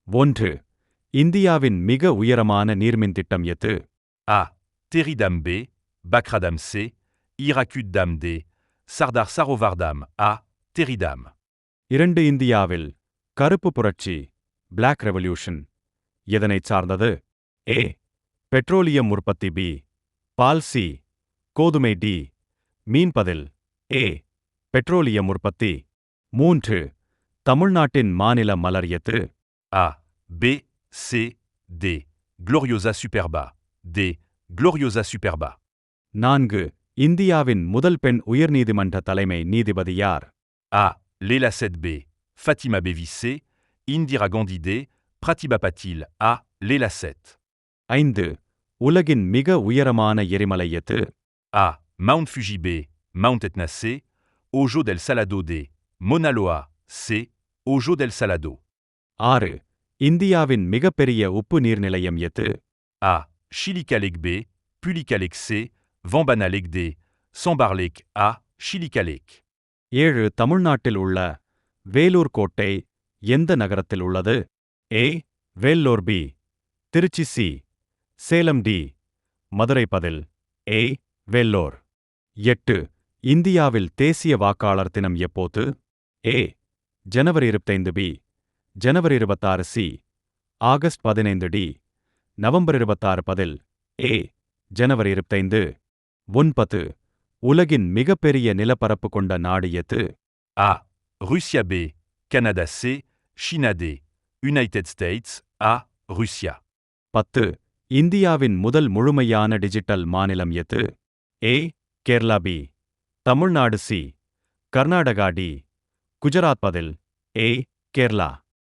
1. இந்தியாவின் மிக உயரமான நீர்மின் திட்டம் எது? A. Teridam B, Bakradam C, Irakut-Dam D, Sardar Sarovar-Dam A. Teridam. 2. இந்தியாவில் கருப்பு புரட்சி பிளாக் ரெவல்யூஷன் எதனைச் சார்ந்தது? A. பெட்ரோலியம் உற்பத்தி B. பால் C. கோதுமை D. மீன் பதில் A. பெட்ரோலியம் உற்பத்தி. 3. தமிழ்நாட்டின் மாநில மலர் எது? A. B, C, D. Gloriosa superba. D. Gloriosa superba. 4. இந்தியாவின் முதல் பெண் உயர்நீதிமன்ற தலைமை நீதிபதி யார்? A. Leila Seth B, Fatima Bevi C, Indira Gandhi D, Pratibha Patil A. Leila Seth. 5. உலகின் மிக உயரமான எரிமலை எது? A. Mount Fuji B, Mount Etna C, Ojo del Salado D, Mauna Loa C, Ojo del Salado. 6. இந்தியாவின் மிகப்பெரிய உப்பு நீர்நிலையம் எது? A. Chilika Lake B, Pulika Lake C, Vambana Lake D, Sambar Lake A. Chilika Lake. 7. தமிழ்நாட்டில் உள்ள வேலூர் கோட்டை எந்த நகரத்தில் உள்ளது? A. Vellore B, Trichy C, Salem D, Madurai பதில் A. வேல்லூர். 8. இந்தியாவில் தேசிய வாக்காளர் தினம் எப்போது? A. January 25 B, January 26 C, August 15 D, November 26 பதில் A. ஜனவரி 25. 9. உலகின் மிகப்பெரிய நிலப்பரப்பு கொண்ட நாடு எது? A. Russia B, Canada C, China D, United States A. Russia. 10. இந்தியாவின் முதல் முழுமையான டிஜிட்டல் மாநிலம் எது? A. Kerala B, Tamil Nadu C, Karnataka D, Gujarat பதில் A. கேரளா.